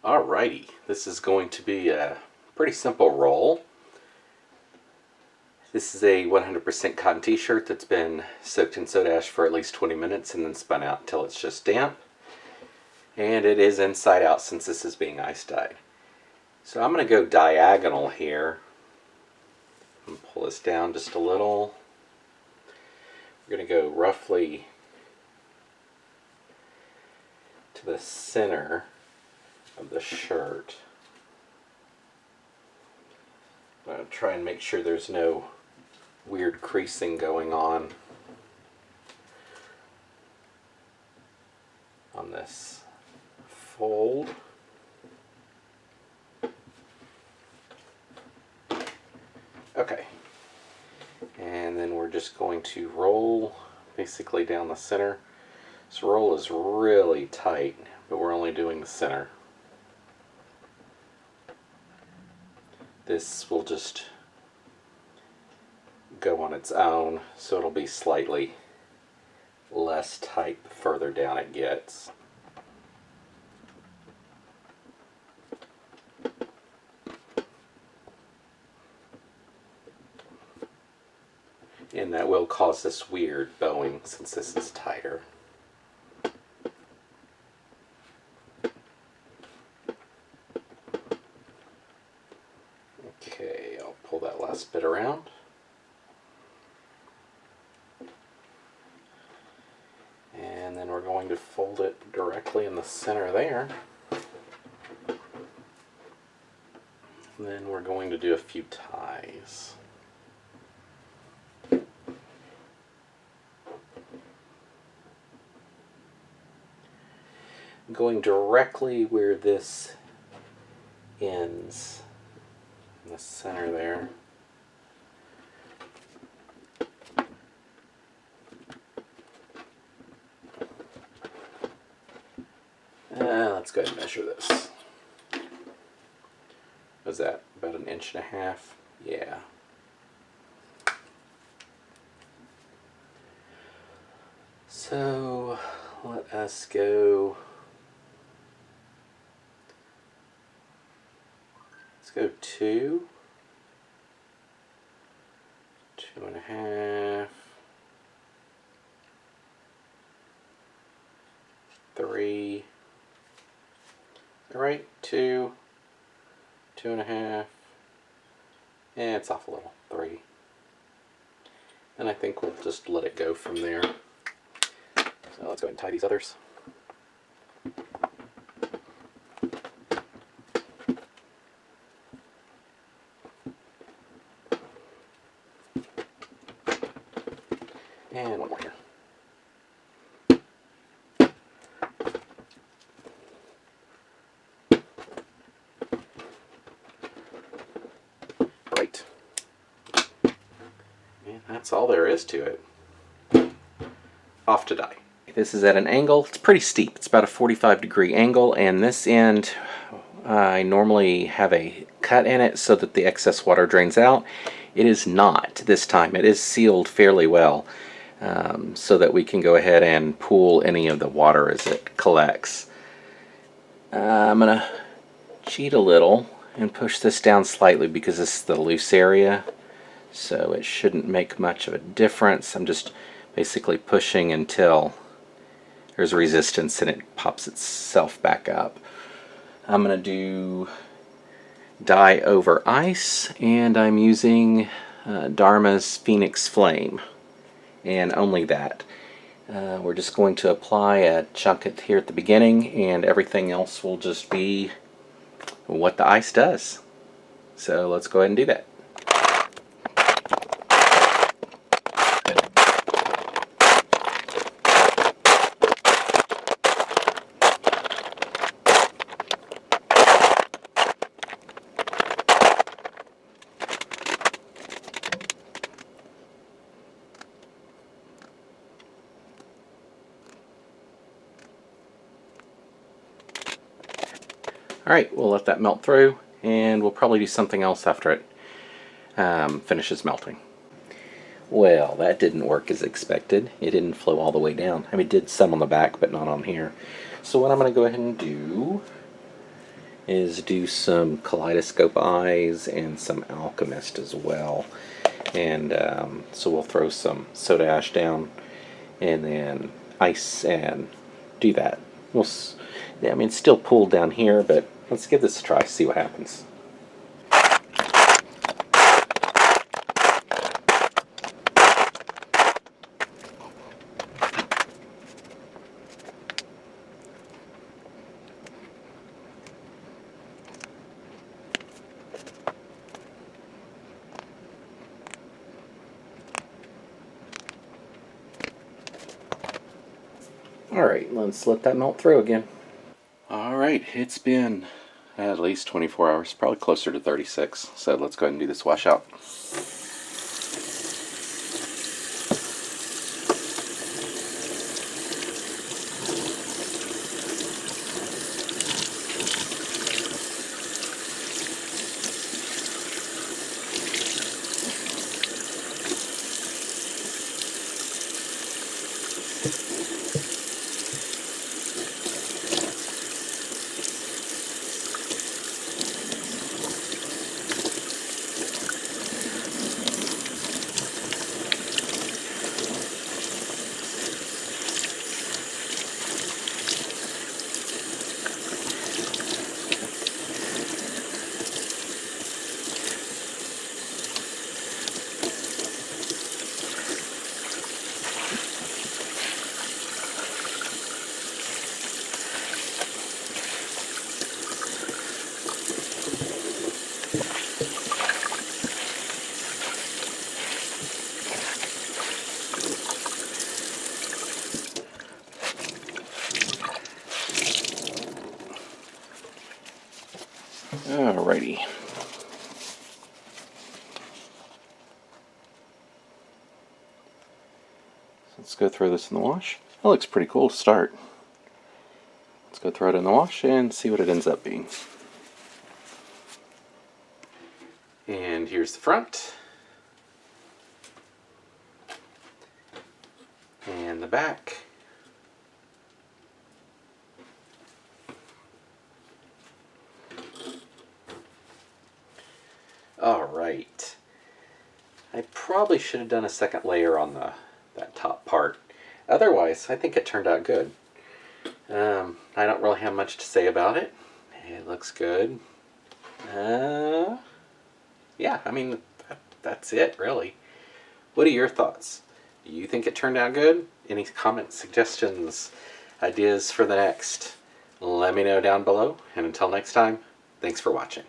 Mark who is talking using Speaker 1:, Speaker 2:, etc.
Speaker 1: Alrighty, this is going to be a pretty simple roll. This is a 100% cotton t-shirt that's been soaked in soda ash for at least 20 minutes and then spun out until it's just damp. And it is inside out since this is being ice dyed. So I'm going to go diagonal here and pull this down just a little. We're going to go roughly to the center of the shirt. I'm going to try and make sure there's no weird creasing going on this fold. Okay, and then we're just going to roll basically down the center. This roll is really tight, but we're only doing the center. This will just go on its own, so it'll be slightly less tight the further down it gets. And that will cause this weird bowing since this is tighter. Okay, I'll pull that last bit around. And then we're going to fold it directly in the center there. And then we're going to do a few ties. Going directly where this ends, in the center there. Let's go ahead and measure this. Was that about 1.5 inches? Yeah. So let us go. Let's go 2, 2.5, 3. All right, 2, 2.5, and it's off a little, 3. And I think we'll just let it go from there. So let's go ahead and tie these others. And one more here. Right. And that's all there is to it. Off to dye. This is at an angle. It's pretty steep. It's about a 45-degree angle, and this end I normally have a cut in it so that the excess water drains out. It is not this time. It is sealed fairly well. So that we can go ahead and pool any of the water as it collects. I'm going to cheat a little and push this down slightly because this is the loose area, so it shouldn't make much of a difference. I'm just basically pushing until there's resistance and it pops itself back up. I'm going to do dye over ice, and I'm using Dharma's Phoenix Flame. And only that. We're just going to apply a chunk here at the beginning, and everything else will just be what the ice does. So let's go ahead and do that. Alright, we'll let that melt through, and we'll probably do something else after it finishes melting. Well, that didn't work as expected. It didn't flow all the way down. I mean, it did some on the back, but not on here. So what I'm going to go ahead and do is do some kaleidoscope eyes and some alchemist as well. And so we'll throw some soda ash down and then ice and do that. I mean, it's still pooled down here, but let's give this a try, see what happens. Alright, let's let that melt through again. Alright, it's been at least 24 hours, probably closer to 36. So let's go ahead and do this washout. Alrighty. So let's go throw this in the wash. That looks pretty cool to start. Let's go throw it in the wash and see what it ends up being. And here's the front. And the back. Alright. I probably should have done a second layer on that top part. Otherwise, I think it turned out good. I don't really have much to say about it. It looks good. Yeah, I mean, that's it, really. What are your thoughts? Do you think it turned out good? Any comments, suggestions, ideas for the next? Let me know down below. And until next time, thanks for watching.